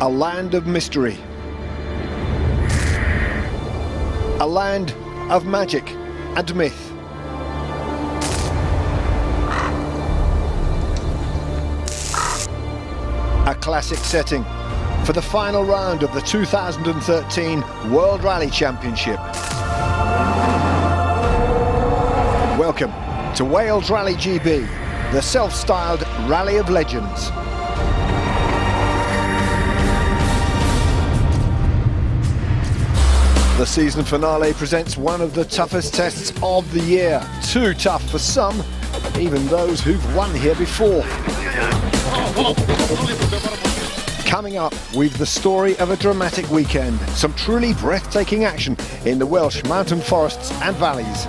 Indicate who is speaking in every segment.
Speaker 1: A land of mystery. A land of magic and myth. A classic setting for the final round of the 2013 World Rally Championship. Welcome to Wales Rally GB, the self-styled Rally of Legends. The season finale presents one of the toughest tests of the year. Too tough for some, even those who've won here before. Coming up, we've the story of a dramatic weekend, some truly breathtaking action in the Welsh mountain forests and valleys.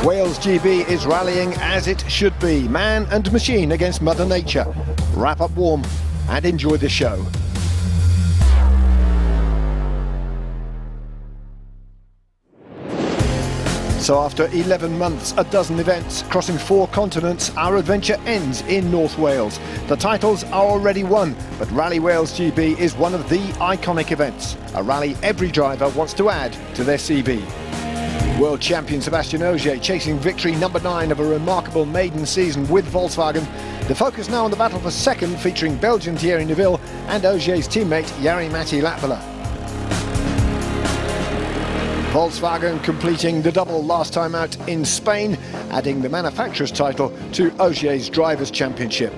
Speaker 1: Wales GB is rallying as it should be, man and machine against Mother Nature. Wrap up warm and enjoy the show. So after 11 months, a dozen events, crossing 4 continents, our adventure ends in North Wales. The titles are already won, but Rally Wales GB is one of the iconic events. A rally every driver wants to add to their CV. World champion Sebastian Ogier chasing victory number 9 of a remarkable maiden season with Volkswagen. The focus now on the battle for second, featuring Belgian Thierry Neuville and Ogier's teammate Jari-Matti Latvala. Volkswagen completing the double last time out in Spain, adding the manufacturer's title to Ogier's Drivers' Championship.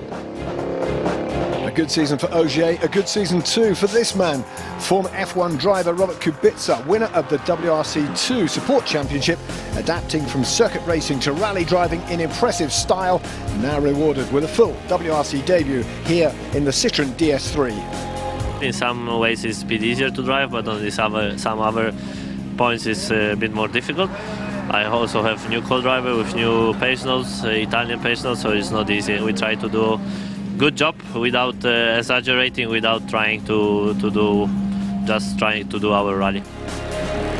Speaker 1: A good season for Ogier, a good season too for this man. Former F1 driver Robert Kubica, winner of the WRC 2 Support Championship, adapting from circuit racing to rally driving in impressive style, now rewarded with a full WRC debut here in the Citroën DS3.
Speaker 2: In some ways it's a bit easier to drive, but on some other points it's a bit more difficult. I also have new co-driver with new pace notes, Italian pace notes, so it's not easy. We try to do a good job without exaggerating, without trying to do our rally.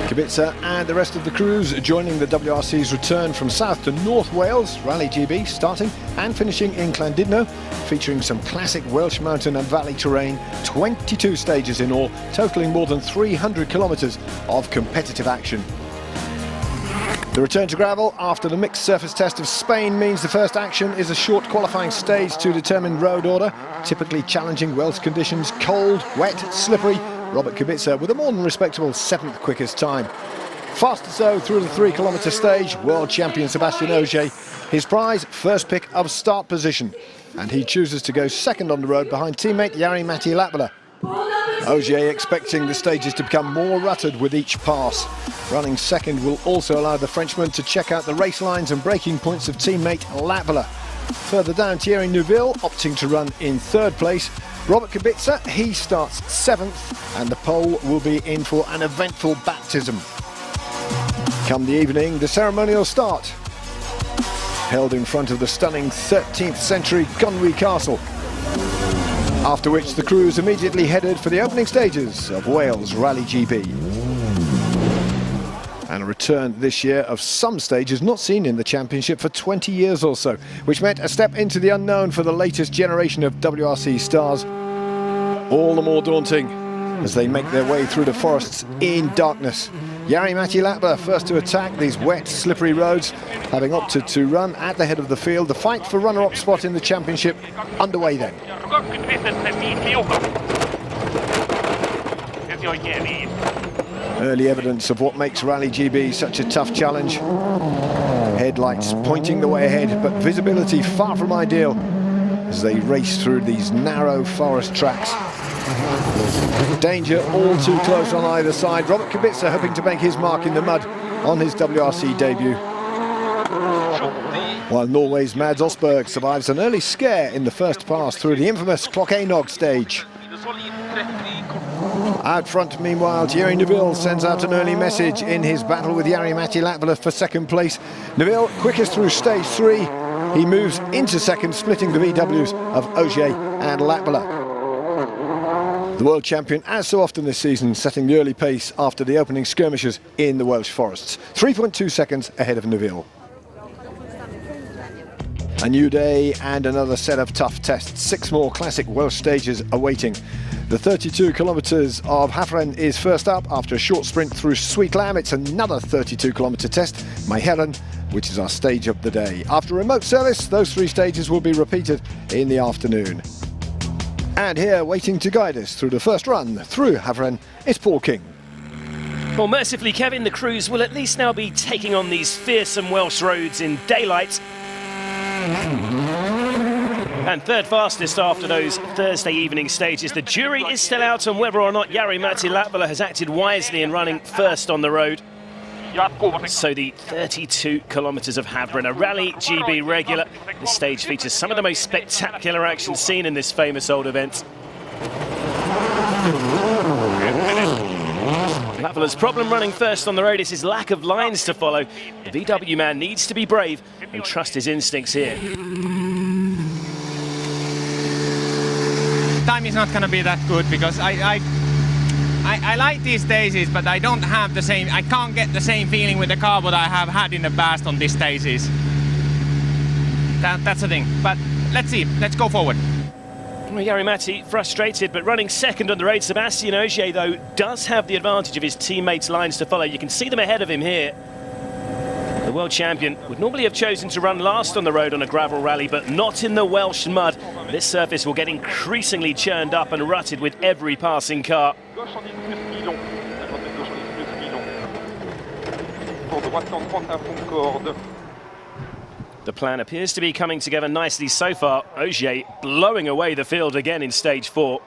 Speaker 1: Kubica and the rest of the crews joining the WRC's return from South to North Wales. Rally GB starting and finishing in Llandudno, featuring some classic Welsh mountain and valley terrain, 22 stages in all, totaling more than 300 kilometres of competitive action. The return to gravel after the mixed surface test of Spain means the first action is a short qualifying stage to determine road order, typically challenging Welsh conditions, cold, wet, slippery. Robert Kubica with a more than respectable 7th quickest time. Faster so through the 3-kilometre stage, world champion Sebastian Ogier. His prize, first pick of start position. And he chooses to go second on the road behind teammate Jari-Matti Latvala. Ogier expecting the stages to become more rutted with each pass. Running second will also allow the Frenchman to check out the race lines and braking points of teammate Latvala. Further down, Thierry Neuville opting to run in 3rd place. Robert Kubica, he starts 7th, and the pole will be in for an eventful baptism. Come the evening, the ceremonial start, held in front of the stunning 13th century Conwy Castle. After which the crews immediately headed for the opening stages of Wales Rally GB. And a return this year of some stages not seen in the championship for 20 years or so, which meant a step into the unknown for the latest generation of WRC stars. All the more daunting as they make their way through the forests in darkness. Jari-Matti Latvala first to attack these wet, slippery roads, having opted to run at the head of the field. The fight for runner-up spot in the championship underway then. Early evidence of what makes Rally GB such a tough challenge. Headlights pointing the way ahead, but visibility far from ideal as they race through these narrow forest tracks. Danger all too close on either side. Robert Kubica hoping to make his mark in the mud on his WRC debut. While Norway's Mads Osberg survives an early scare in the first pass through the infamous Clock-Enog stage. Out front, meanwhile, Thierry Neuville sends out an early message in his battle with Jari-Matti Latvala for 2nd place. Neuville quickest through stage 3. He moves into 2nd, splitting the VWs of Ogier and Latvala. The world champion, as so often this season, setting the early pace after the opening skirmishes in the Welsh forests. 3.2 seconds ahead of Neuville. A new day and another set of tough tests. 6 more classic Welsh stages awaiting. The 32 kilometres of Hafren is first up after a short sprint through Sweet Lamb. It's another 32-kilometre test, Maiheren, which is our stage of the day. After remote service, those 3 stages will be repeated in the afternoon. And here, waiting to guide us through the first run through Hafren, is Paul King.
Speaker 3: Well, mercifully, Kevin, the crews will at least now be taking on these fearsome Welsh roads in daylight. And third fastest after those Thursday evening stages. The jury is still out on whether or not Jari-Matti Latvala has acted wisely in running first on the road. So the 32 kilometres of Hafren, a Rally GB regular. This stage features some of the most spectacular action seen in this famous old event. Latvala's problem running first on the road is his lack of lines to follow. The VW man needs to be brave and trust his instincts here.
Speaker 4: Time is not going to be that good because I like these stages, but I don't have the same. I can't get the same feeling with the car what I have had in the past on these stages. That's the thing. But let's see. Let's go forward.
Speaker 3: Well, Jari-Matti frustrated, but running second on the road. Sébastien Ogier, though, does have the advantage of his teammates' lines to follow. You can see them ahead of him here. The world champion would normally have chosen to run last on the road on a gravel rally, but not in the Welsh mud. This surface will get increasingly churned up and rutted with every passing car. The plan appears to be coming together nicely so far. Ogier blowing away the field again in stage 4.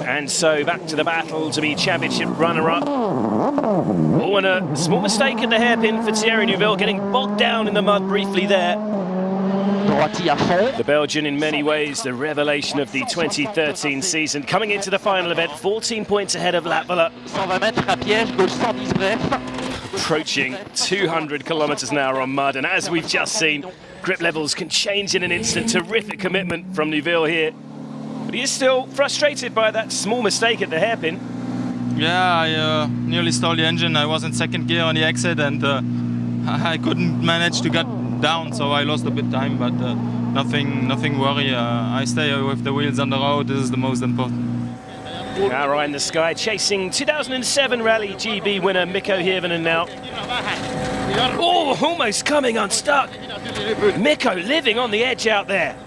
Speaker 3: And so back to the battle to be championship runner-up. Oh, and a small mistake at the hairpin for Thierry Neuville, getting bogged down in the mud briefly there. The Belgian, in many ways, the revelation of the 2013 season. Coming into the final event, 14 points ahead of Latvala. Approaching 200 kilometres an hour on mud, and as we've just seen, grip levels can change in an instant. Terrific commitment from Neuville here. But he is still frustrated by that small mistake at the hairpin.
Speaker 5: Yeah, I nearly stole the engine. I was in second gear on the exit and I couldn't manage to get down, so I lost a bit of time, but nothing worry. I stay with the wheels on the road. This is the most important.
Speaker 3: Arrow in the sky, chasing 2007 Rally GB winner Mikko Hirvonen now. Oh, almost coming unstuck. Mikko living on the edge out there.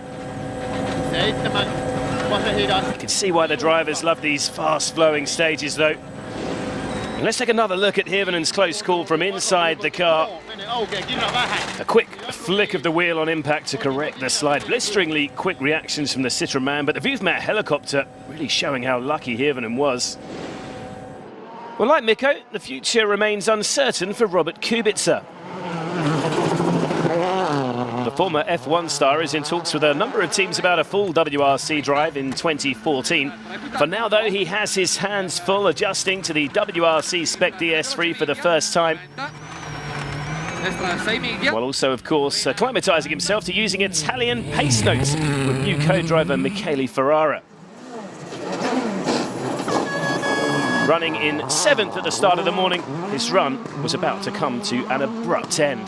Speaker 3: You can see why the drivers love these fast-flowing stages, though. And let's take another look at Hirvonen's close call from inside the car. A quick flick of the wheel on impact to correct the slide. Blisteringly quick reactions from the Citroën man, but the view from that helicopter really showing how lucky Hirvonen was. Well, like Mikko, the future remains uncertain for Robert Kubica. The former F1 star is in talks with a number of teams about a full WRC drive in 2014. For now, though, he has his hands full adjusting to the WRC Spec DS3 for the first time. While also, of course, acclimatising himself to using Italian pace notes with new co-driver Michele Ferrara. Running in 7th at the start of the morning, his run was about to come to an abrupt end.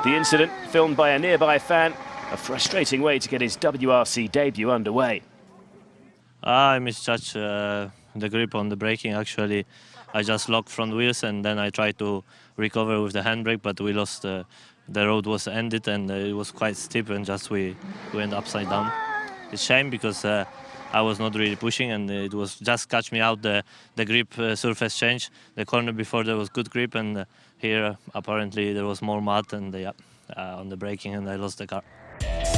Speaker 3: The incident, filmed by a nearby fan, a frustrating way to get his WRC debut underway.
Speaker 2: I misjudged the grip on the braking, actually. I just locked front wheels and then I tried to recover with the handbrake, but we lost, the road was ended and it was quite steep and just we went upside down. It's a shame because I was not really pushing and it was just catch me out the grip surface change. The corner before there was good grip and here apparently there was more mud and on the braking and I lost the car.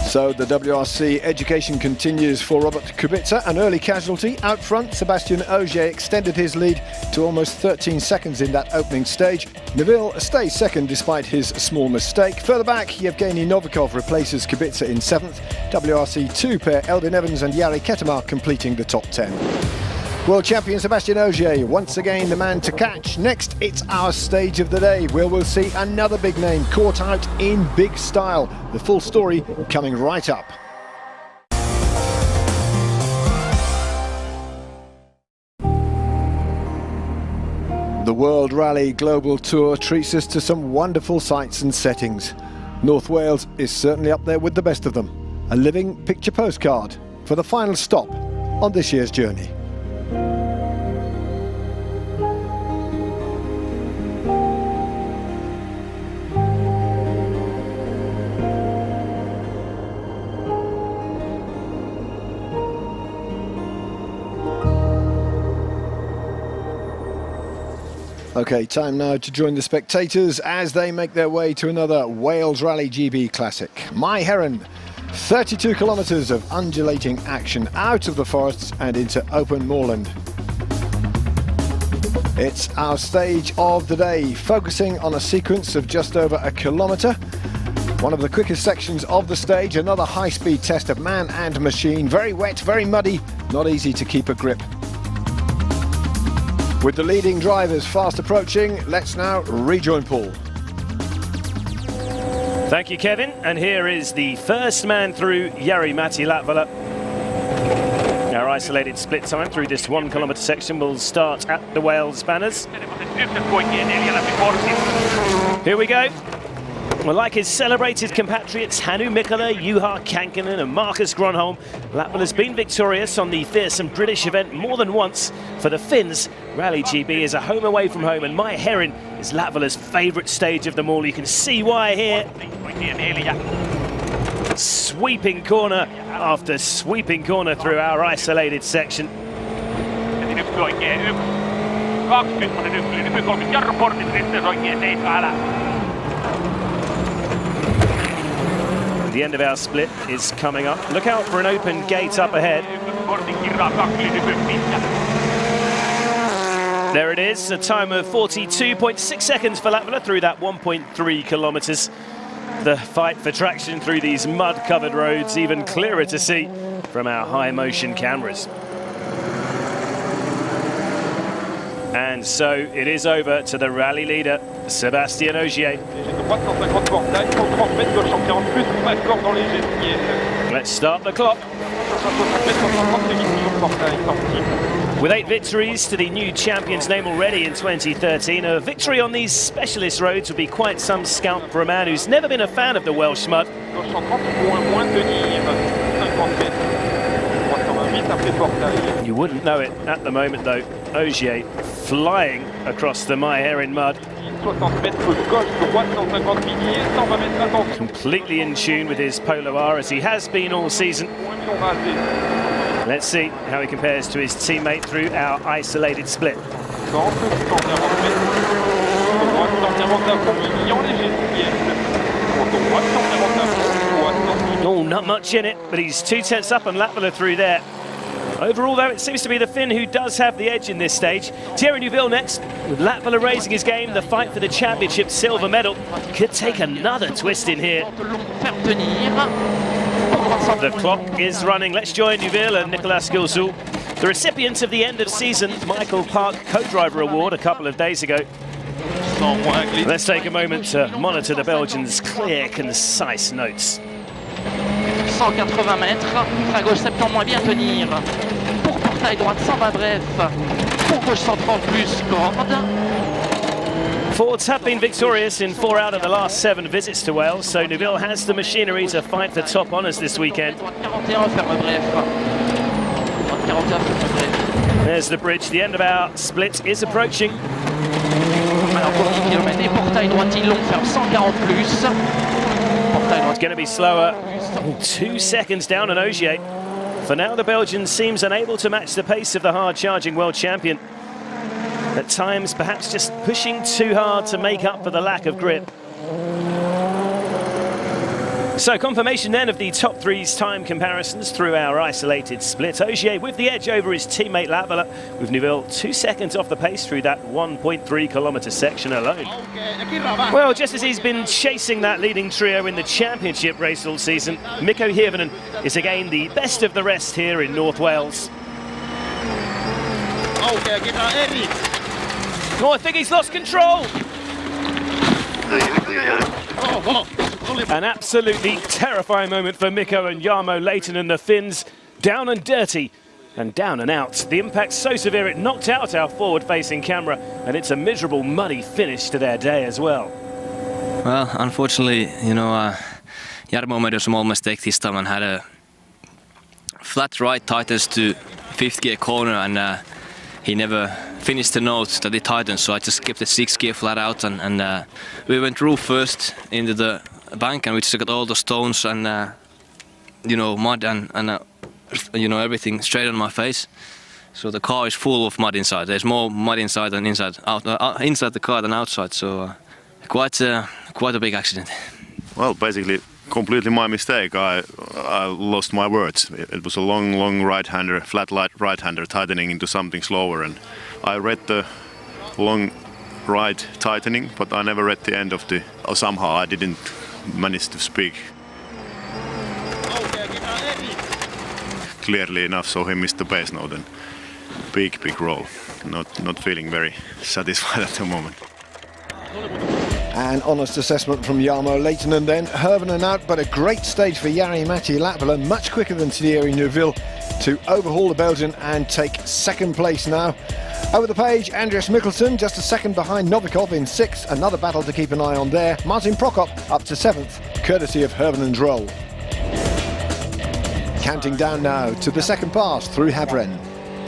Speaker 1: So the WRC education continues for Robert Kubica. An early casualty out front. Sébastien Ogier extended his lead to almost 13 seconds in that opening stage. Neuville stays second despite his small mistake. Further back, Yevgeny Novikov replaces Kubica in 7th. WRC 2 pair Eldin Evans and Jari Ketemar completing the top 10. World champion Sébastien Ogier, once again the man to catch. Next, it's our stage of the day, where we'll see another big name caught out in big style. The full story coming right up. The World Rally Global Tour treats us to some wonderful sights and settings. North Wales is certainly up there with the best of them. A living picture postcard for the final stop on this year's journey. OK, time now to join the spectators as they make their way to another Wales Rally GB Classic. My Heron, 32 kilometres of undulating action out of the forests and into open moorland. It's our stage of the day, focusing on a sequence of just over a kilometre. One of the quickest sections of the stage, another high-speed test of man and machine. Very wet, very muddy, not easy to keep a grip. With the leading drivers fast approaching, let's now rejoin Paul.
Speaker 3: Thank you, Kevin. And here is the first man through, Jari-Matti Latvala. Our isolated split time through this 1 kilometre section will start at the Wales banners. Here we go. Well, like his celebrated compatriots Hannu Mikkola, Juha Kankkunen and Marcus Gronholm, Latvala's been victorious on the fearsome British event more than once. For the Finns, Rally GB is a home away from home, and My Heron is Latvala's favourite stage of them all. You can see why here. Sweeping corner after sweeping corner through our isolated section. The end of our split is coming up. Look out for an open gate up ahead. There it is, a time of 42.6 seconds for Latvala through that 1.3 kilometres. The fight for traction through these mud-covered roads even clearer to see from our high-motion cameras. And so it is over to the rally leader, Sébastien Ogier. Let's start the clock. With 8 victories to the new champion's name already in 2013, a victory on these specialist roads would be quite some scalp for a man who's never been a fan of the Welsh mud. You wouldn't know it at the moment though. Ogier flying across the My Heron mud. Completely in tune with his Polo R as he has been all season. Let's see how he compares to his teammate through our isolated split. Oh, not much in it, but he's 2 tenths up on Latvala through there. Overall, though, it seems to be the Finn who does have the edge in this stage. Thierry Neuville next, with Latvala raising his game. The fight for the championship silver medal could take another twist in here. The clock is running. Let's join Neuville and Nicolas Gilzoul, the recipients of the end of season Michael Park co-driver award a couple of days ago. Let's take a moment to monitor the Belgians' clear, concise notes.
Speaker 6: 180 mètres, à gauche septembre moins bien tenir. Pour portail droite 120 bref. Pour gauche 130 plus corde.
Speaker 3: Fords have been victorious in 4 out of the last 7 visits to Wales, so Neuville has the machinery to fight for top honours this weekend. There's the bridge. The end of our split is approaching. It's going to be slower. 2 seconds down on Ogier. For now, the Belgian seems unable to match the pace of the hard-charging world champion. At times, perhaps just pushing too hard to make up for the lack of grip. So confirmation then of the top 3's time comparisons through our isolated split. Ogier with the edge over his teammate Latvala, with Neuville 2 seconds off the pace through that 1.3 kilometre section alone. Well, just as he's been chasing that leading trio in the championship race all season, Mikko Hirvonen is again the best of the rest here in North Wales. Oh, I think he's lost control. An absolutely terrifying moment for Mikko and Jarmo Leighton and the Finns. Down and dirty and down and out. The impact's so severe it knocked out our forward-facing camera, and it's a miserable, muddy finish to their day as well.
Speaker 7: Well, unfortunately, you know, Jarmo made a small mistake this time and had a flat right tightens to 5th gear corner, and he never finished the note that he tightened, so I just kept the 6th gear flat out, and we went roof first into the bank, and we just got all the stones and you know, mud and you know, everything straight on my face. So the car is full of mud inside. There's more mud inside than inside the car than outside. So quite a big accident.
Speaker 8: Well, basically completely my mistake. I lost my words. It was a long right-hander, flat right-hander tightening into something slower, and I read the long right tightening, but I never read the end of the. Or somehow I didn't manage to speak clearly enough, so he missed the bass note, and big roll. Not feeling very satisfied at the moment.
Speaker 1: An honest assessment from Jarmo Lehtinen then. Hirvonen out, but a great stage for Jari-Matti Latvala, much quicker than Thierry Neuville to overhaul the Belgian and take 2nd place now. Over the page, Andreas Mikkelsen just a second behind Novikov in 6th. Another battle to keep an eye on there. Martin Prokop up to 7th, courtesy of Hirvonen's roll. Counting down now to the 2nd pass through Havren.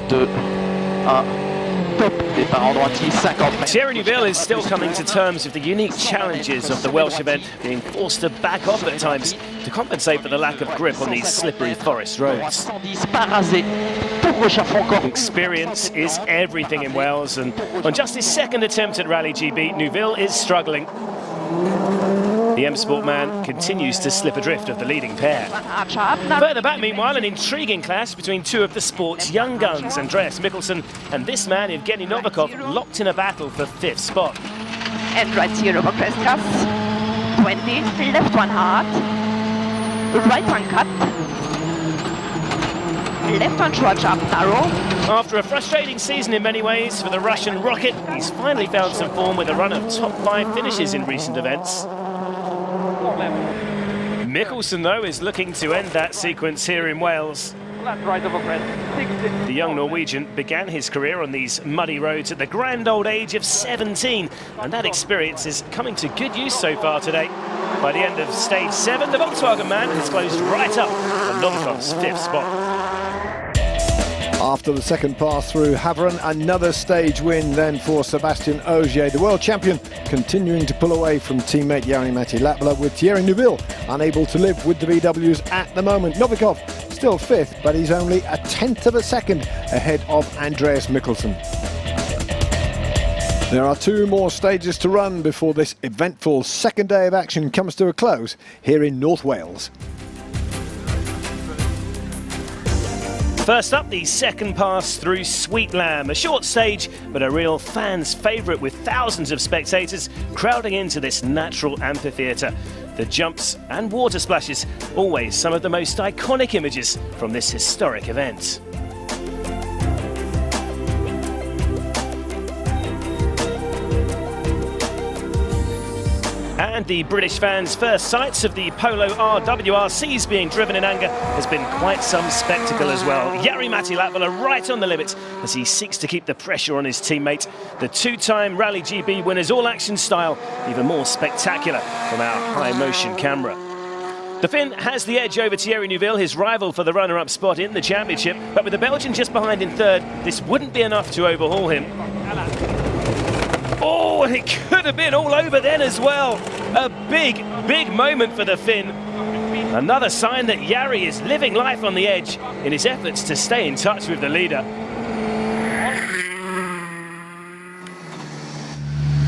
Speaker 6: 2, 1.
Speaker 3: Thierry Neuville is still coming to terms with the unique challenges of the Welsh event, being forced to back off at times to compensate for the lack of grip on these slippery forest roads. Experience is everything in Wales, and on just his 2nd attempt at Rally GB, Neuville is struggling. The M-Sport man continues to slip adrift of the leading pair. Further back, meanwhile, an intriguing clash between two of the sport's young guns, Andreas Mikkelsen and this man, Evgeny Novikov, locked in a battle for 5th spot.
Speaker 9: And right here over crest gas. 20, left one hard. Right one cut. Left one short, sharp, narrow.
Speaker 3: After a frustrating season in many ways for the Russian rocket, he's finally found some form with a run of top 5 finishes in recent events. Mikkelsen, though, is looking to end that sequence here in Wales. The young Norwegian began his career on these muddy roads at the grand old age of 17, and that experience is coming to good use so far today. By the end of stage 7, the Volkswagen man has closed right up on Novikov's 5th spot.
Speaker 1: After the 2nd pass through Havren, another stage win then for Sébastien Ogier, the world champion, continuing to pull away from teammate Jari-Matti Latvala, with Thierry Neuville unable to live with the VWs at the moment. Novikov still 5th, but he's only a 1/10 of a second ahead of Andreas Mikkelsen. There are 2 more stages to run before this eventful 2nd day of action comes to a close here in North Wales.
Speaker 3: First up, the 2nd pass through Sweet Lamb, a short stage but a real fan's favourite, with thousands of spectators crowding into this natural amphitheatre. The jumps and water splashes, always some of the most iconic images from this historic event. And the British fans' first sights of the Polo WRCs being driven in anger has been quite some spectacle as well. Jari-Matti Latvala right on the limit as he seeks to keep the pressure on his teammate. The 2-time Rally GB winner's all-action style, even more spectacular from our high-motion camera. The Finn has the edge over Thierry Neuville, his rival for the runner-up spot in the championship, but with the Belgian just behind in 3rd, this wouldn't be enough to overhaul him. Oh, and it could have been all over then as well. A big moment for the Finn. Another sign that Jari is living life on the edge in his efforts to stay in touch with the leader.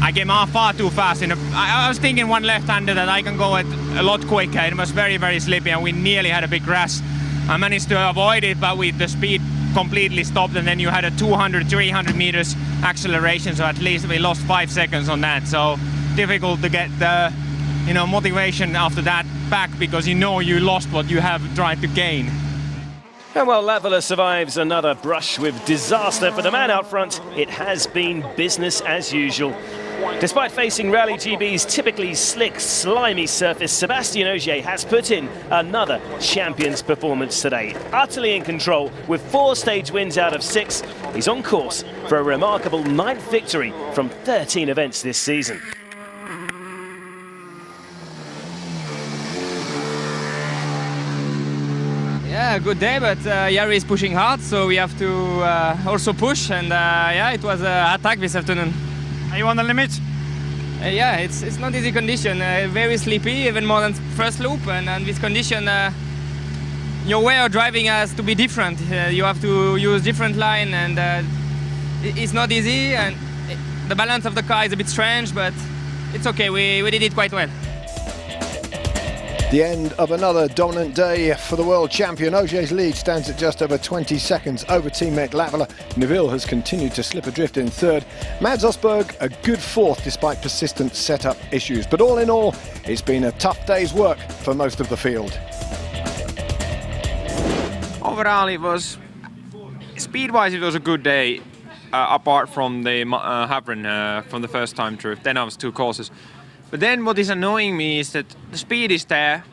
Speaker 4: I came off far too fast. I was thinking one left-hander that I can go a lot quicker. It was very slippy, and we nearly had a big crash. I managed to avoid it, but with the speed completely stopped, and then you had a 200-300 meters acceleration, so at least we lost 5 seconds on that. So difficult to get the motivation after that back, because you lost what you have tried to gain.
Speaker 3: And while Latvala survives another brush with disaster for the man out front, it has been business as usual. Despite facing Rally GB's typically slick, slimy surface, Sébastien Ogier has put in another champion's performance today. Utterly in control, with 4 stage wins out of 6, he's on course for a remarkable 9th victory from 13 events this season.
Speaker 4: Yeah, good day, but Jari is pushing hard, so we have to also push, and yeah, it was an attack this afternoon.
Speaker 10: Are you on the limit?
Speaker 4: Yeah, it's not easy condition, very sleepy, even more than first loop, and this condition, your way of driving has to be different. You have to use different line, and it's not easy, and the balance of the car is a bit strange, but it's okay, we did it quite well.
Speaker 1: The end of another dominant day for the world champion. Ogier's lead stands at just over 20 seconds over teammate Latvala. Neville has continued to slip adrift in third. Mads Osberg a good fourth despite persistent setup issues. But all in all, it's been a tough day's work for most of the field.
Speaker 10: Overall, it was speed-wise, it was a good day. Apart from the Havren from the first time through. Then I was 2 courses. But then what is annoying me is that the speed is there,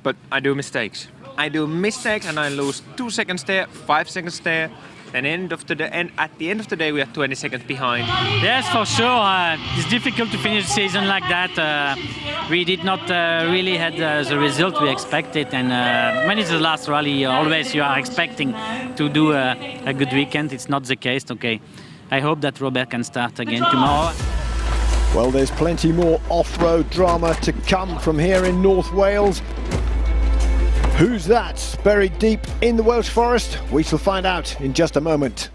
Speaker 10: but I do mistakes. I do mistakes and I lose 2 seconds there, 5 seconds there. And at the end of the day, we are 20 seconds behind.
Speaker 11: Yes, for sure. It's difficult to finish the season like that. We did not really had the result we expected. And when it's the last rally, always you are expecting to do a good weekend. It's not the case. Okay, I hope that Robert can start again tomorrow.
Speaker 1: Well, there's plenty more off-road drama to come from here in North Wales. Who's that buried deep in the Welsh forest? We shall find out in just a moment.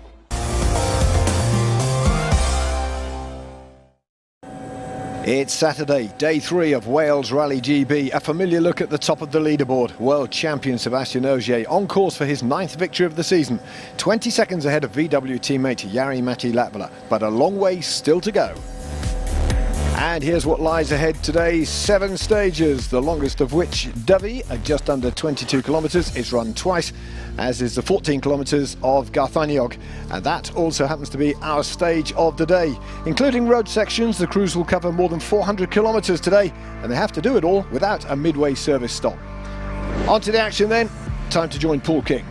Speaker 1: It's Saturday, day 3 of Wales Rally GB. A familiar look at the top of the leaderboard. World champion Sébastien Ogier on course for his 9th victory of the season. 20 seconds ahead of VW teammate Jari-Matti Latvala, but a long way still to go. And here's what lies ahead today. 7 stages, the longest of which, Dyfi, at just under 22 kilometres, is run twice, as is the 14 kilometres of Garthaniog. And that also happens to be our stage of the day. Including road sections, the crews will cover more than 400 kilometres today, and they have to do it all without a midway service stop. On to the action then. Time to join Paul King.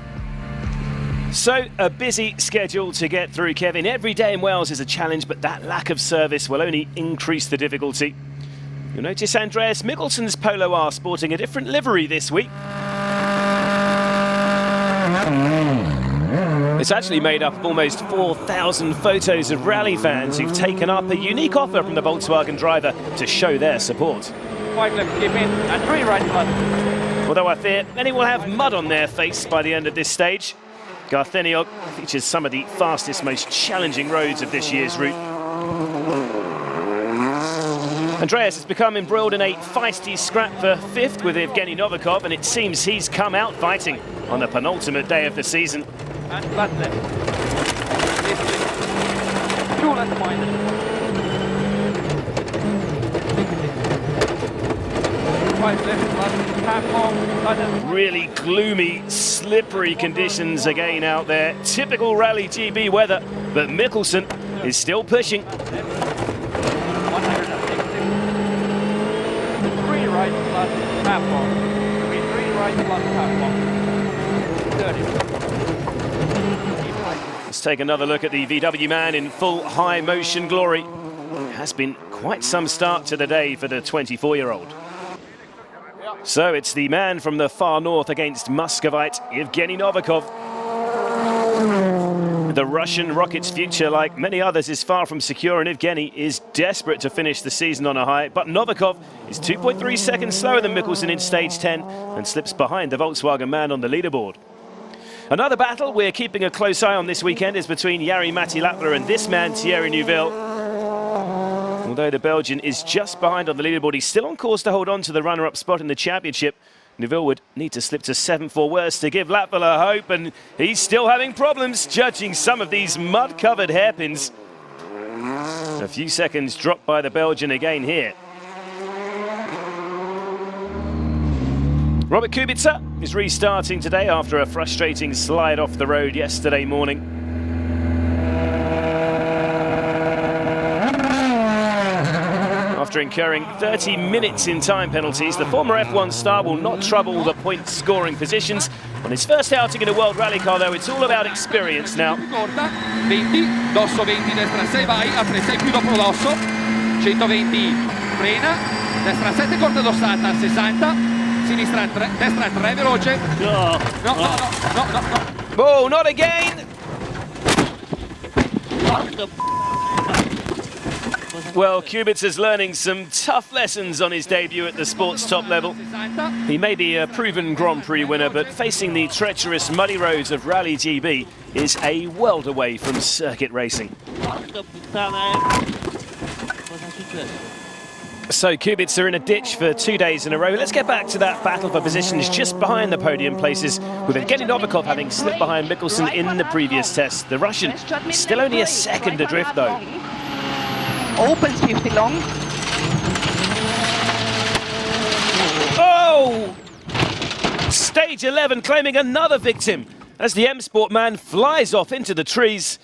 Speaker 3: So, a busy schedule to get through, Kevin. Every day in Wales is a challenge, but that lack of service will only increase the difficulty. You'll notice Andreas Mikkelson's Polo R sporting a different livery this week. It's actually made up of almost 4,000 photos of rally fans who've taken up a unique offer from the Volkswagen driver to show their support.
Speaker 6: 5 left, keep in, and 3 right mud.
Speaker 3: Although I fear many will have mud on their face by the end of this stage. Garthaniog features some of the fastest, most challenging roads of this year's route. Andreas has become embroiled in a feisty scrap for 5th with Evgeny Novikov, and it seems he's come out fighting on the penultimate day of the season.
Speaker 6: And flat left. 2 left minus. 5 left, half long.
Speaker 3: Really gloomy, slippery conditions again out there. Typical Rally GB weather, but Mikkelsen is still pushing.
Speaker 6: 160. 3 right plus half long. 3 right plus half long. 30.
Speaker 3: Let's take another look at the VW man in full high motion glory. It has been quite some start to the day for the 24-year-old. So it's the man from the far north against Muscovite, Evgeny Novikov. The Russian rocket's future, like many others, is far from secure, and Evgeny is desperate to finish the season on a high. But Novikov is 2.3 seconds slower than Mikkelsen in stage 10 and slips behind the Volkswagen man on the leaderboard. Another battle we're keeping a close eye on this weekend is between Jari-Matti Latvala and this man, Thierry Neuville. Although the Belgian is just behind on the leaderboard, he's still on course to hold on to the runner-up spot in the championship. Neuville would need to slip to 7th or worse to give Latvala hope, and he's still having problems judging some of these mud-covered hairpins. A few seconds dropped by the Belgian again here. Robert Kubica is restarting today after a frustrating slide off the road yesterday morning. after incurring 30 minutes in time penalties. The former F1 star will not trouble the point-scoring positions. On his first outing in a World Rally car, though, it's all about experience now.
Speaker 12: 20, dosso 20, destra 6, vai, a 3, 6 più dopo dosso, 120, frena, destra 7, corta dossata, 60, sinistra 3, destra 3, veloce. No.
Speaker 3: Oh, not again! Well, Kubica's learning some tough lessons on his debut at the sports top level. He may be a proven Grand Prix winner, but facing the treacherous muddy roads of Rally GB is a world away from circuit racing. So Kubica in a ditch for 2 days in a row. Let's get back to that battle for positions just behind the podium places, with Evgeny Novikov having slipped behind Mikkelsen in the previous test. The Russian still only a second adrift though.
Speaker 9: Opens 50 long.
Speaker 3: Oh! Stage 11 claiming another victim as the M-Sport man flies off into the trees.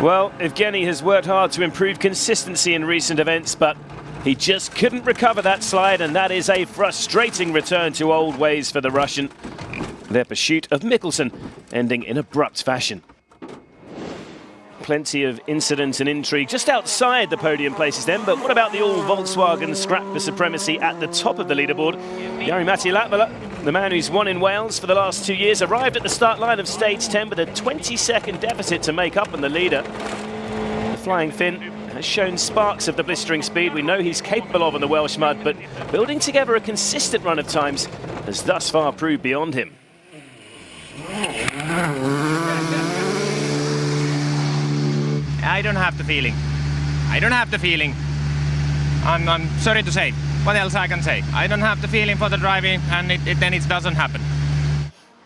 Speaker 3: Well, Evgeny has worked hard to improve consistency in recent events, but he just couldn't recover that slide, and that is a frustrating return to old ways for the Russian. Their pursuit of Mikkelsen ending in abrupt fashion. Plenty of incident and intrigue just outside the podium places then, but what about the all-Volkswagen scrap for supremacy at the top of the leaderboard? Jari-Matti Latvala, the man who's won in Wales for the last 2 years, arrived at the start line of stage 10 with a 20-second deficit to make up on the leader. The Flying Finn has shown sparks of the blistering speed we know he's capable of in the Welsh mud, but building together a consistent run of times has thus far proved beyond him.
Speaker 4: I don't have the feeling. I'm sorry to say. What else I can say? I don't have the feeling for the driving, and then it doesn't happen.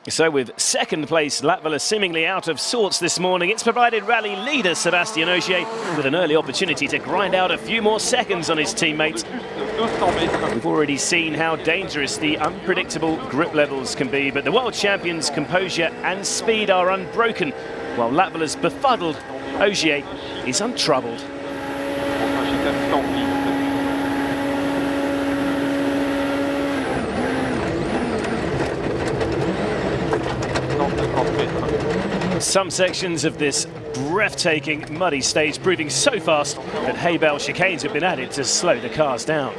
Speaker 3: So with second place Latvala seemingly out of sorts this morning, it's provided rally leader Sébastien Ogier with an early opportunity to grind out a few more seconds on his teammates. We've already seen how dangerous the unpredictable grip levels can be, but the world champion's composure and speed are unbroken, while Latvala's befuddled Ogier is untroubled. Some sections of this breathtaking muddy stage proving so fast that hay bale chicanes have been added to slow the cars down.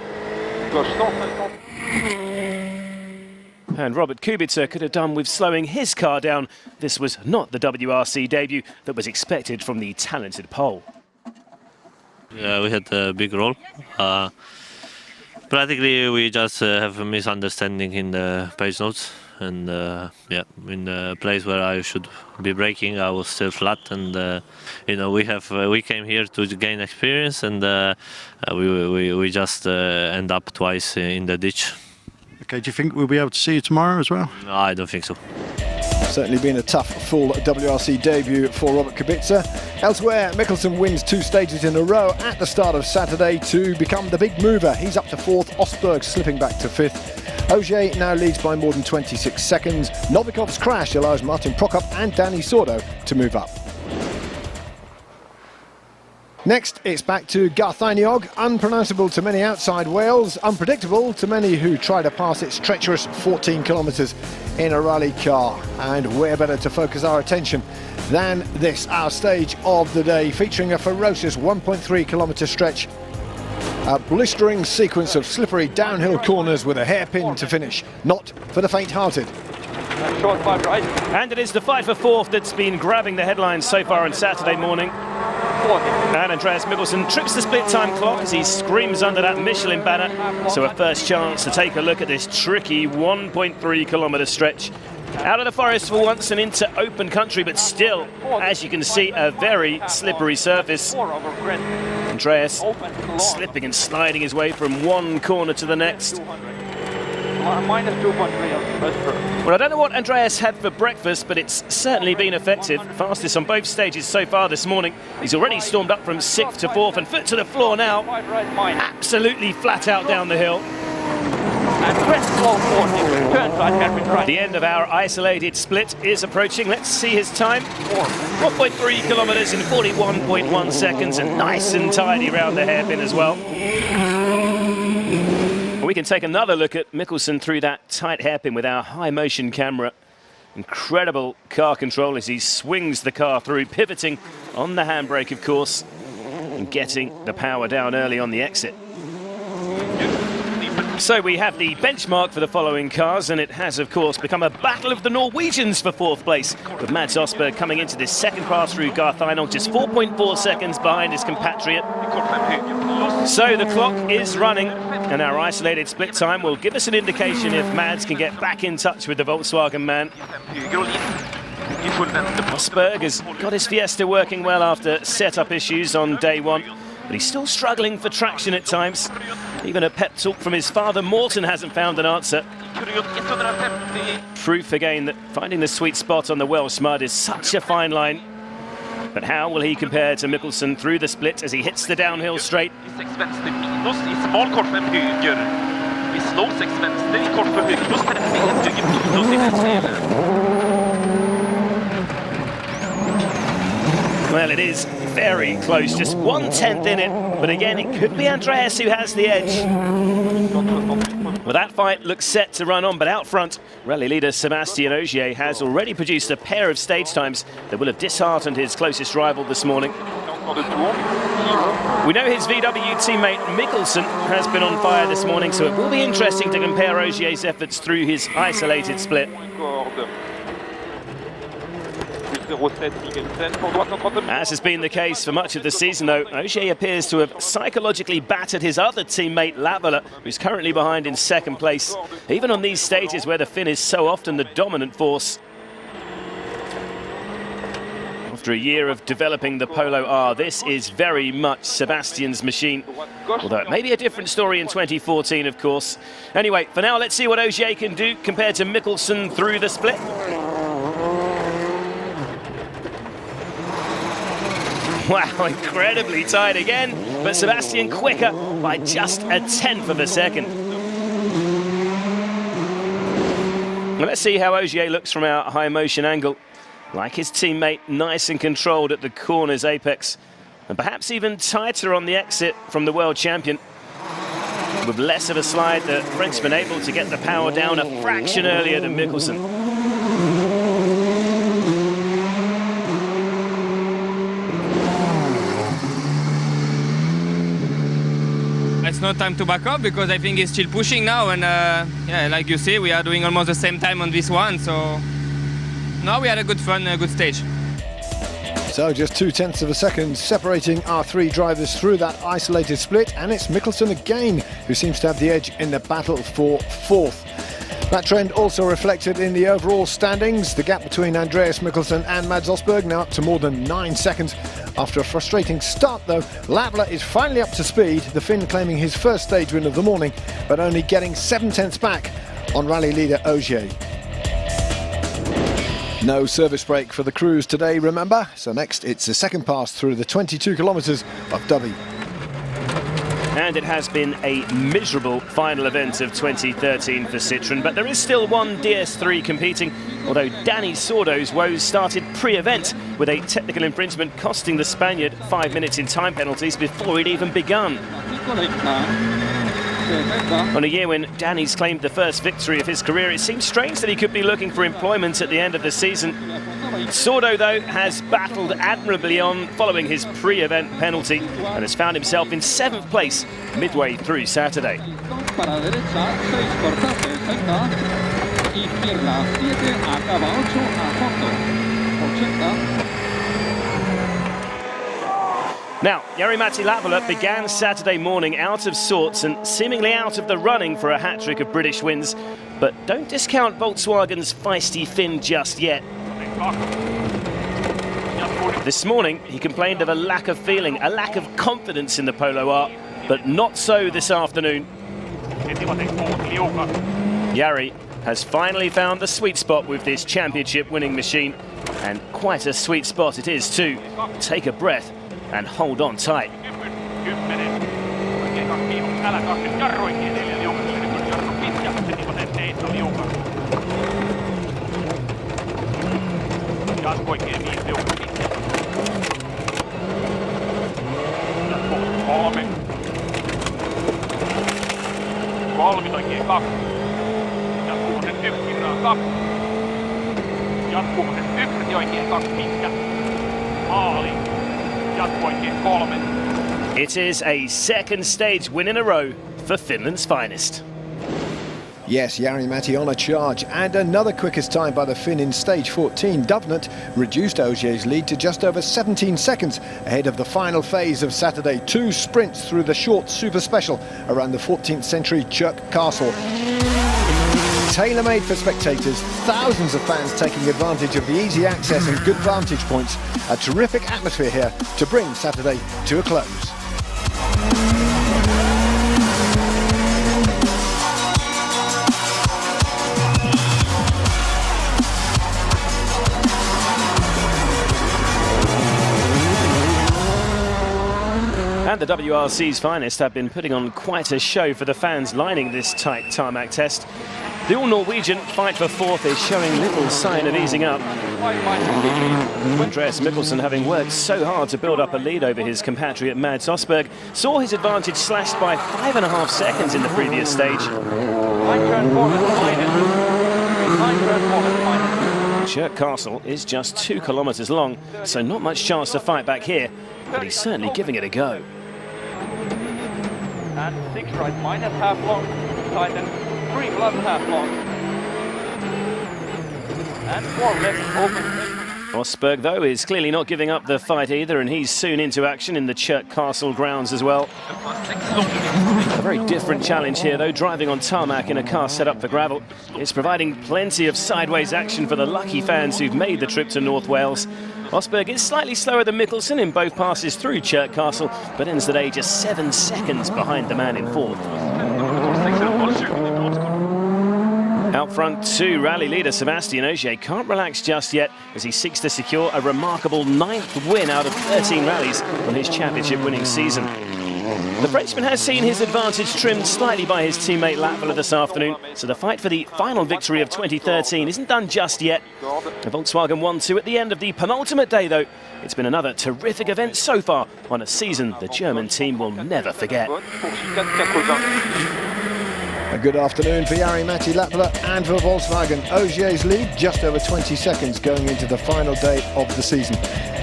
Speaker 3: And Robert Kubica could have done with slowing his car down. This was not the WRC debut that was expected from the talented Pole.
Speaker 2: Yeah, we had a big role. Practically, we just have a misunderstanding in the page notes. And yeah, in the place where I should be braking, I was still flat. And you know, we came here to gain experience, and we just end up twice in the ditch.
Speaker 13: Okay, do you think we'll be able to see you tomorrow as well?
Speaker 2: No, I don't think so.
Speaker 1: Certainly been a tough full WRC debut for Robert Kubica. Elsewhere, Mikkelsen wins 2 stages in a row at the start of Saturday to become the big mover. He's up to 4th, Osberg slipping back to 5th. Ogier now leads by more than 26 seconds. Novikov's crash allows Martin Prokop and Danny Sordo to move up. Next, it's back to Garthainiog, unpronounceable to many outside Wales, unpredictable to many who try to pass its treacherous 14 kilometres in a rally car. And where better to focus our attention than this, our stage of the day, featuring a ferocious 1.3 kilometre stretch. A blistering sequence of slippery downhill corners with a hairpin to finish. Not for the faint-hearted.
Speaker 3: And it is the fight for 4th that's been grabbing the headlines so far on Saturday morning. And Andreas Mikkelsen trips the split time clock as he screams under that Michelin banner. So a first chance to take a look at this tricky 1.3 kilometre stretch. Out of the forest for once and into open country, but still, as you can see, a very slippery surface. Andreas slipping and sliding his way from one corner to the next. Well, I don't know what Andreas had for breakfast, but it's certainly been effective. Fastest on both stages so far this morning. He's already stormed up from 6th to 4th and foot to the floor now. Absolutely flat out down the hill.
Speaker 6: and press slow 40, turn right hairpin right.
Speaker 3: The end of our isolated split is approaching. Let's see his time. 1.3 kilometers in 41.1 seconds, and nice and tidy round the hairpin as well. We can take another look at Mikkelsen through that tight hairpin with our high motion camera. Incredible car control as he swings the car through, pivoting on the handbrake, of course, and getting the power down early on the exit. So we have the benchmark for the following cars, and it has, of course, become a battle of the Norwegians for 4th place, with Mads Osberg coming into this second pass through Garth Einhold, just 4.4 seconds behind his compatriot. So the clock is running, and our isolated split time will give us an indication if Mads can get back in touch with the Volkswagen man. Osberg has got his Fiesta working well after setup issues on day one, but he's still struggling for traction at times. Even a pep talk from his father Morten hasn't found an answer. Proof again that finding the sweet spot on the Welsh mud is such a fine line. But how will he compare to Mikkelsen through the split as he hits the downhill straight? Well, it is very close, just 1/10 in it, but again, it could be Andreas who has the edge. Well, that fight looks set to run on, but out front, rally leader Sébastien Ogier has already produced a pair of stage times that will have disheartened his closest rival this morning. We know his VW teammate Mikkelsen has been on fire this morning, so it will be interesting to compare Ogier's efforts through his isolated split. As has been the case for much of the season, though, Ogier appears to have psychologically battered his other teammate Lavela, who's currently behind in second place, even on these stages where the Finn is so often the dominant force. After a year of developing the Polo R, this is very much Sebastian's machine, although it may be a different story in 2014, of course. Anyway, for now, let's see what Ogier can do compared to Mikkelsen through the split. Wow, incredibly tight again, but Sebastian quicker by just 1/10 of a second. Well, let's see how Ogier looks from our high motion angle. Like his teammate, nice and controlled at the corner's apex, and perhaps even tighter on the exit from the world champion. With less of a slide, the Frenchman able to get the power down a fraction earlier than Mikkelsen.
Speaker 4: It's not time to back up because I think he's still pushing now, and yeah, like you see, we are doing almost the same time on this one, so now we had a good fun, a good stage.
Speaker 1: So just 0.2 of a second separating our three drivers through that isolated split, and it's Mikkelsen again who seems to have the edge in the battle for 4th. That trend also reflected in the overall standings. The gap between Andreas Mikkelsen and Mads Osberg now up to more than 9 seconds. After a frustrating start, though, Lavela is finally up to speed, the Finn claiming his first stage win of the morning, but only getting 7/10 back on rally leader Ogier. No service break for the crews today, remember? So next, it's the second pass through the 22 kilometres of Dubby.
Speaker 3: And it has been a miserable final event of 2013 for Citroën, but there is still one DS3 competing, although Danny Sordo's woes started pre-event with a technical infringement costing the Spaniard 5 minutes in time penalties before it even begun. On a year when Danny's claimed the first victory of his career, it seems strange that he could be looking for employment at the end of the season. Sordo, though, has battled admirably on following his pre-event penalty and has found himself in 7th place midway through Saturday. Now, Jari-Matti Lavela began Saturday morning out of sorts and seemingly out of the running for a hat-trick of British wins, but don't discount Volkswagen's feisty Finn just yet. This morning, he complained of a lack of feeling, a lack of confidence in the Polo R, but not so this afternoon. Jari has finally found the sweet spot with this championship-winning machine, and quite a sweet spot it is too. Take a breath and hold on tight. Jatko oikein 5 liukan pitkä. Kolme. Kolmit oikein 2. Jatkuuko nyt 1 kirraa 2. Jatkuuko nyt 1 oikein 2 pitkä. Maali. Jatko oikein 3. It is a second stage win in a row for Finland's finest.
Speaker 1: Yes, Jari-Matti on a charge, and another quickest time by the Finn in stage 14. Davenant reduced Ogier's lead to just over 17 seconds ahead of the final phase of Saturday. 2 sprints through the short super special around the 14th century Church Castle. Tailor-made for spectators, thousands of fans taking advantage of the easy access and good vantage points. A terrific atmosphere here to bring Saturday to a close.
Speaker 3: And the WRC's finest have been putting on quite a show for the fans lining this tight tarmac test. The all-Norwegian fight for 4th is showing little sign of easing up. Andreas Mikkelsen, having worked so hard to build up a lead over his compatriot Mads Østberg, saw his advantage slashed by 5.5 seconds in the previous stage. Church Castle is just 2 kilometres long, so not much chance to fight back here, but he's certainly giving it a go.
Speaker 12: And 6 right, minus half long, tighten, 3 plus half long. And 4 left, open.
Speaker 3: Østberg, though, is clearly not giving up the fight either, and he's soon into action in the Church Castle grounds as well. A very different challenge here, though, driving on tarmac in a car set up for gravel. It's providing plenty of sideways action for the lucky fans who've made the trip to North Wales. Østberg is slightly slower than Mikkelsen in both passes through Church Castle, but ends the day just 7 seconds behind the man in 4th. Out front, too, rally leader Sébastien Ogier can't relax just yet as he seeks to secure a remarkable 9th win out of 13 rallies on his championship-winning season. The Frenchman has seen his advantage trimmed slightly by his teammate Latvala this afternoon, so the fight for the final victory of 2013 isn't done just yet. The Volkswagen 1-2 at the end of the penultimate day, though. It's been another terrific event so far on a season the German team will never forget.
Speaker 1: A good afternoon for Jari-Matti Latvala and for Volkswagen. Ogier's lead just over 20 seconds going into the final day of the season.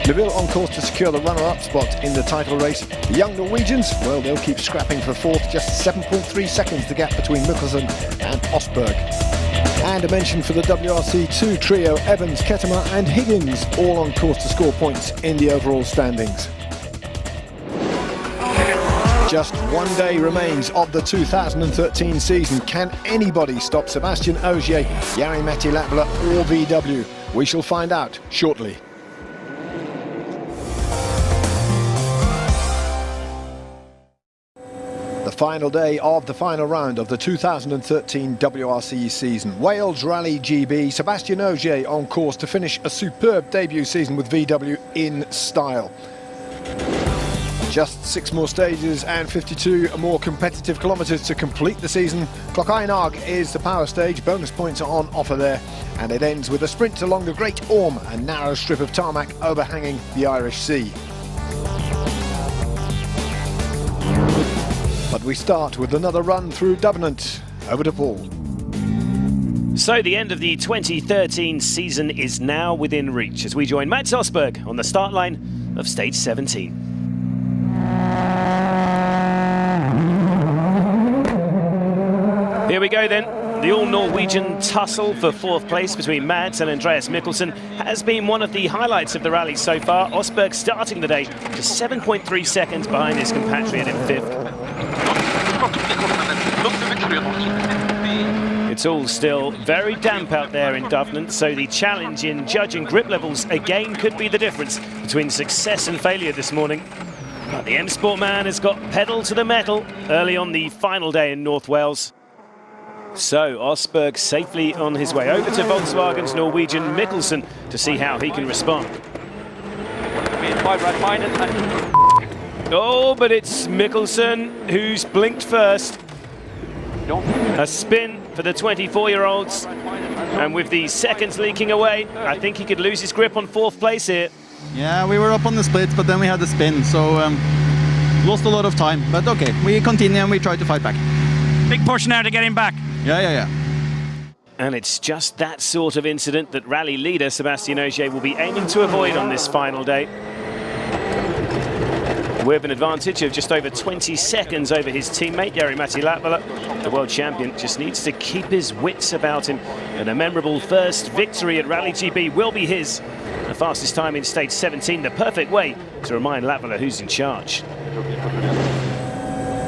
Speaker 1: Neville on course to secure the runner-up spot in the title race. The young Norwegians, well, they'll keep scrapping for 4th, just 7.3 seconds the gap between Mikkelsen and Østberg. And a mention for the WRC2 trio, Evans, Kettemer and Higgins, all on course to score points in the overall standings. Just 1 day remains of the 2013 season. Can anybody stop Sébastien Ogier, Jari-Matti Latvala or VW? We shall find out shortly. The final day of the final round of the 2013 WRC season. Wales Rally GB, Sébastien Ogier on course to finish a superb debut season with VW in style. Just 6 more stages and 52 more competitive kilometres to complete the season. Clochainog is the power stage, bonus points are on offer there, and it ends with a sprint along the Great Orme, a narrow strip of tarmac overhanging the Irish Sea. But we start with another run through Davenant. Over to Paul.
Speaker 3: So the end of the 2013 season is now within reach as we join Mads Østberg on the start line of stage 17. Here we go then. The all-Norwegian tussle for 4th place between Mads and Andreas Mikkelsen has been one of the highlights of the rally so far. Østberg starting the day just 7.3 seconds behind his compatriot in 5th. It's all still very damp out there in Davenant, so the challenge in judging grip levels again could be the difference between success and failure this morning. But the M-Sport man has got pedal to the metal early on the final day in North Wales. So Østberg safely on his way over to Volkswagen's Norwegian Mikkelsen to see how he can respond. Oh, but it's Mikkelsen who's blinked first. A spin for the 24-year-olds. And with the seconds leaking away, I think he could lose his grip on 4th place here.
Speaker 14: Yeah, we were up on the split, but then we had the spin, so lost a lot of time. But okay, we continue and we try to fight back.
Speaker 15: Big push now to get him back.
Speaker 14: Yeah.
Speaker 3: And it's just that sort of incident that rally leader Sébastien Ogier will be aiming to avoid on this final day. With an advantage of just over 20 seconds over his teammate, Jari-Matti Latvala. The world champion just needs to keep his wits about him. And a memorable first victory at Rally GB will be his. The fastest time in stage 17, the perfect way to remind Latvala who's in charge.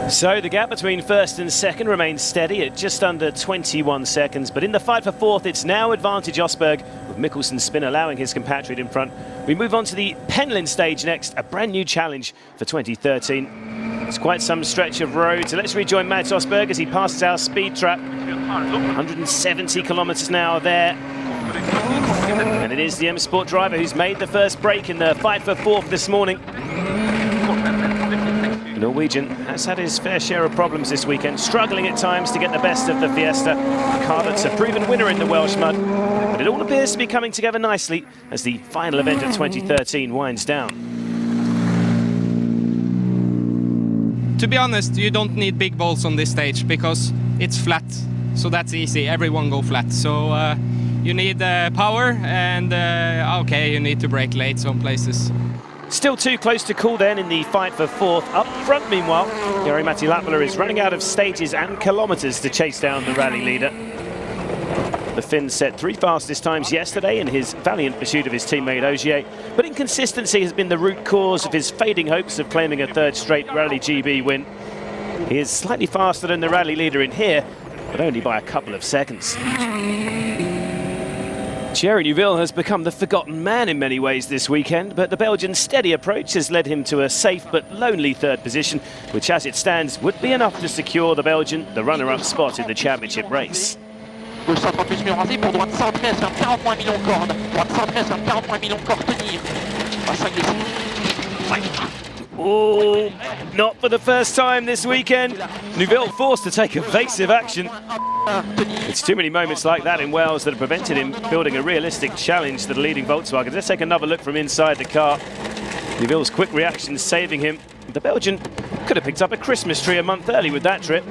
Speaker 3: So the gap between first and second remains steady at just under 21 seconds. But in the fight for 4th, it's now advantage Osberg, with Mikkelsen's spin allowing his compatriot in front. We move on to the Penland stage next, a brand new challenge for 2013. It's quite some stretch of road, so let's rejoin Mads Osberg as he passes our speed trap. 170 kilometers an hour there. And it is the M Sport driver who's made the first break in the fight for 4th this morning. Norwegian has had his fair share of problems this weekend, struggling at times to get the best of the Fiesta. A car that's a proven winner in the Welsh mud. But it all appears to be coming together nicely as the final event of 2013 winds down.
Speaker 4: To be honest, you don't need big balls on this stage because it's flat. So that's easy, everyone go flat. So you need power and okay, you need to brake late some places.
Speaker 3: Still too close to call then in the fight for 4th. Up front, meanwhile, Jari-Matti Latvala is running out of stages and kilometres to chase down the rally leader. The Finn set 3 fastest times yesterday in his valiant pursuit of his teammate Ogier, but inconsistency has been the root cause of his fading hopes of claiming a 3rd straight Rally GB win. He is slightly faster than the rally leader in here, but only by a couple of seconds. Thierry Neuville has become the forgotten man in many ways this weekend, but the Belgian's steady approach has led him to a safe but lonely 3rd position, which as it stands would be enough to secure the Belgian the runner-up spot in the championship race.
Speaker 6: Gauche 50 plus mur rasé pour droite centrée, elle se ferme 40 moins millions cordes. Droite centrée, elle se ferme 40 moins millions cordes, tenir. À 5 glisser.
Speaker 3: Oh, not for the first time this weekend. Neuville forced to take evasive action. It's too many moments like that in Wales that have prevented him building a realistic challenge to the leading Volkswagen. Let's take another look from inside the car. Neuville's quick reaction saving him. The Belgian could have picked up a Christmas tree a month early with that trip.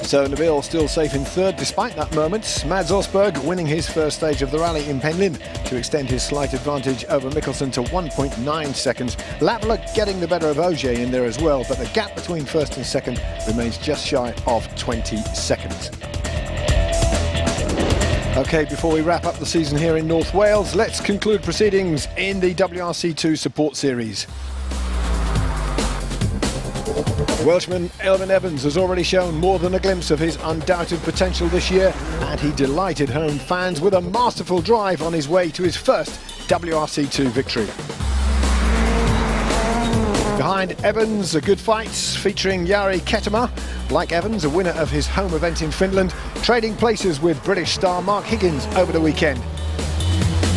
Speaker 1: So Neuville still safe in 3rd despite that moment. Mads Osberg winning his first stage of the rally in Penland to extend his slight advantage over Mikkelsen to 1.9 seconds. Latvala getting the better of Ogier in there as well, but the gap between 1st and 2nd remains just shy of 20 seconds. OK, before we wrap up the season here in North Wales, let's conclude proceedings in the WRC2 Support Series. Welshman Elfyn Evans has already shown more than a glimpse of his undoubted potential this year, and he delighted home fans with a masterful drive on his way to his first WRC2 victory. Behind Evans, a good fight featuring Jari Ketema. Like Evans, a winner of his home event in Finland, trading places with British star Mark Higgins over the weekend.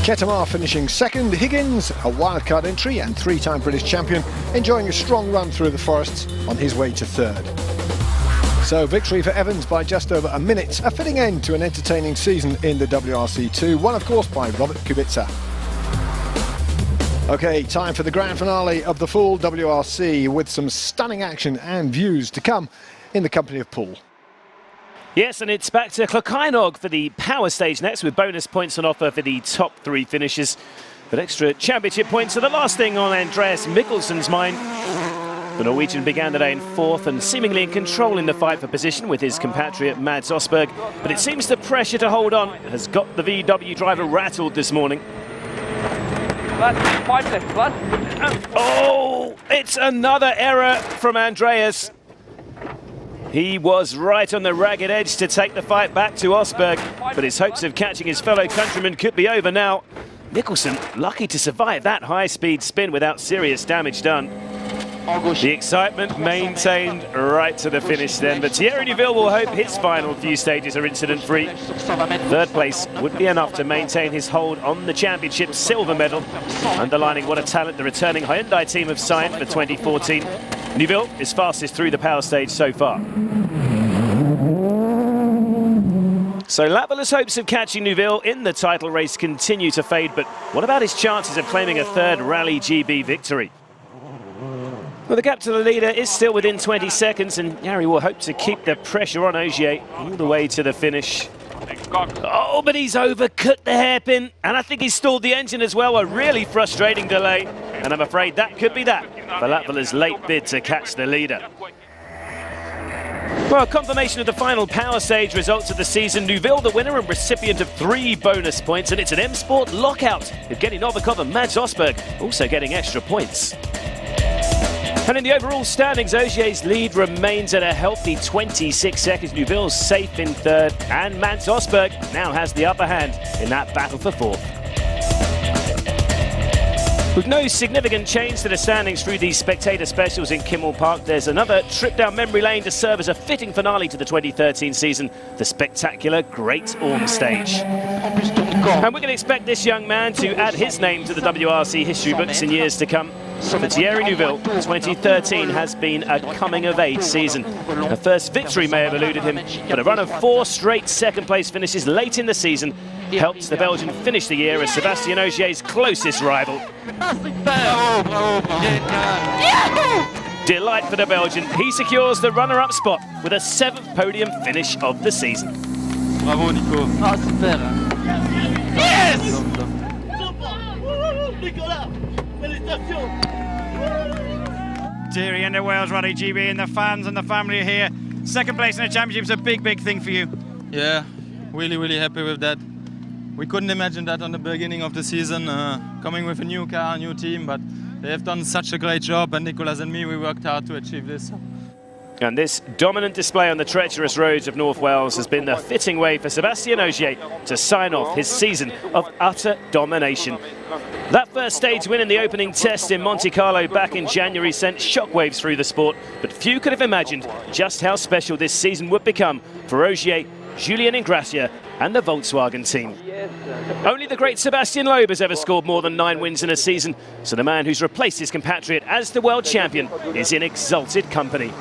Speaker 1: Ketema finishing 2nd, Higgins, a wildcard entry and 3-time British champion, enjoying a strong run through the forests on his way to 3rd. So victory for Evans by just over a minute, a fitting end to an entertaining season in the WRC2, won of course by Robert Kubica. OK, time for the grand finale of the full WRC with some stunning action and views to come in the company of Paul.
Speaker 3: Yes, and it's back to Clocainog for the power stage next, with bonus points on offer for the top 3 finishes. But extra championship points are the last thing on Andreas Mikkelsen's mind. The Norwegian began the day in 4th and seemingly in control in the fight for position with his compatriot Mads Osberg. But it seems the pressure to hold on has got the VW driver rattled this morning. Oh, it's another error from Andreas. He was right on the ragged edge to take the fight back to Osberg, but his hopes of catching his fellow countryman could be over now. Mikkelsen lucky to survive that high-speed spin without serious damage done. The excitement maintained right to the finish then, but Thierry Neuville will hope his final few stages are incident-free. Third place would be enough to maintain his hold on the championship silver medal, underlining what a talent the returning Hyundai team have signed for 2014. Neuville is fastest through the power stage so far. So Latval's hopes of catching Neuville in the title race continue to fade, but what about his chances of claiming a third Rally GB victory? Well, the gap to the leader is still within 20 seconds, and Jari will hope to keep the pressure on Ogier all the way to the finish. Oh, but he's overcut the hairpin, and I think he's stalled the engine as well. A really frustrating delay, and I'm afraid that could be that for Latval's late bid to catch the leader. Well, confirmation of the final power stage results of the season. Neuville the winner and recipient of 3 bonus points, and it's an M Sport lockout. Evgeny Novikov and Mads Osberg also getting extra points. And in the overall standings, Ogier's lead remains at a healthy 26 seconds. Neuville's safe in third, and Mads Osberg now has the upper hand in that battle for fourth. With no significant change to the standings through these spectator specials in Kimmel Park, there's another trip down memory lane to serve as a fitting finale to the 2013 season, the spectacular Great Orme stage. And we can expect this young man to add his name to the WRC history books in years to come. For Thierry Neuville, 2013 has been a coming-of-age season. The first victory may have eluded him, but a run of 4 straight second-place finishes late in the season helped the Belgian finish the year as Sébastien Ogier's closest rival. Delight for the Belgian. He secures the runner-up spot with a 7th podium finish of the season.
Speaker 5: Bravo, Nico.
Speaker 6: Ah, super. Yes!
Speaker 15: Thierry and the Wales Rally GB and the fans and the family are here. Second place in the championship is a big, big thing for you.
Speaker 5: Yeah, really, really happy with that. We couldn't imagine that on the beginning of the season, coming with a new car, a new team, but they have done such a great job, and Nicolas and me, we worked hard to achieve this.
Speaker 3: And this dominant display on the treacherous roads of North Wales has been the fitting way for Sébastien Ogier to sign off his season of utter domination. That first stage win in the opening test in Monte Carlo back in January sent shockwaves through the sport, but few could have imagined just how special this season would become for Ogier, Julien Ingrassia and the Volkswagen team. Only the great Sebastian Loeb has ever scored more than 9 wins in a season, so the man who's replaced his compatriot as the world champion is in exalted company.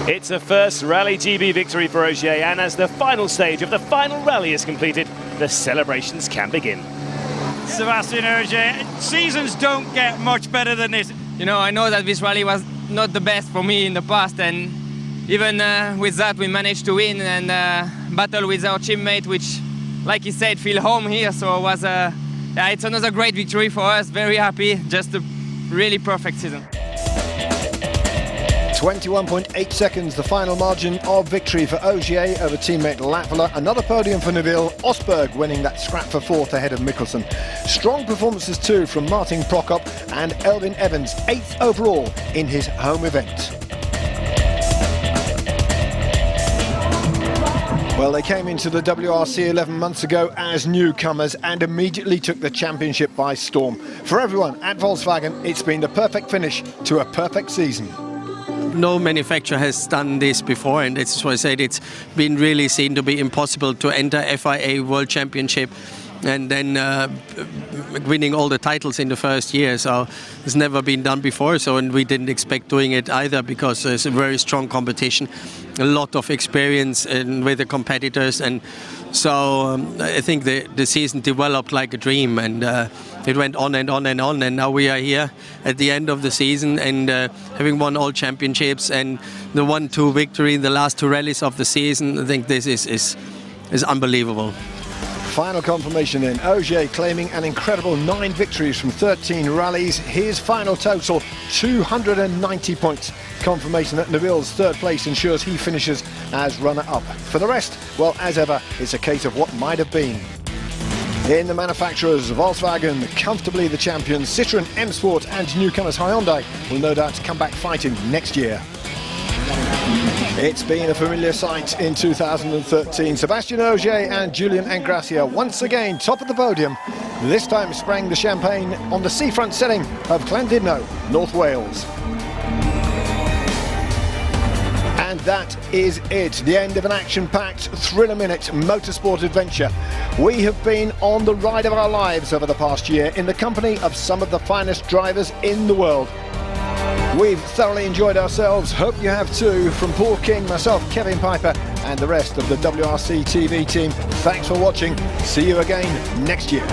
Speaker 3: It's a first Rally GB victory for Ogier, and as the final stage of the final rally is completed, the celebrations can begin.
Speaker 15: Sébastien Ogier, seasons don't get much better than this.
Speaker 16: You know, I know that this rally was not the best for me in the past, and even with that we managed to win and battle with our teammate, which, like he said, feel home here. So it was yeah, it's another great victory for us. Very happy, just a really perfect season.
Speaker 1: 21.8 seconds, the final margin of victory for Ogier over teammate Latvala. Another podium for Neuville, Osberg winning that scrap for 4th ahead of Mikkelsen. Strong performances too from Martin Prokop and Elvin Evans, 8th overall in his home event. Well, they came into the WRC 11 months ago as newcomers and immediately took the championship by storm. For everyone at Volkswagen, it's been the perfect finish to a perfect season.
Speaker 17: No manufacturer has done this before, and that's why I said it's been really seen to be impossible to enter FIA World Championship and then winning all the titles in the first year. So it's never been done before, and we didn't expect doing it either, because there's a very strong competition, a lot of experience with the competitors, and so I think the season developed like a dream, and it went on and on and on, and now we are here at the end of the season and having won all championships and the 1-2 victory in the last 2 rallies of the season. I think this is unbelievable.
Speaker 1: Final confirmation then, Ogier claiming an incredible 9 victories from 13 rallies. His final total, 290 points. Confirmation that Neuville's 3rd place ensures he finishes as runner-up. For the rest, well, as ever, it's a case of what might have been. In the manufacturers, Volkswagen comfortably the champions, Citroën M Sport and newcomers Hyundai will no doubt come back fighting next year. It's been a familiar sight in 2013. Sébastien Ogier and Julien Ingrassia once again top of the podium. This time sprang the champagne on the seafront setting of Llandudno, North Wales. that is it. The end of an action-packed, thriller-minute motorsport adventure. We have been on the ride of our lives over the past year in the company of some of the finest drivers in the world. We've thoroughly enjoyed ourselves. Hope you have too. From Paul King, myself, Kevin Piper, and the rest of the WRC TV team, thanks for watching. See you again next year.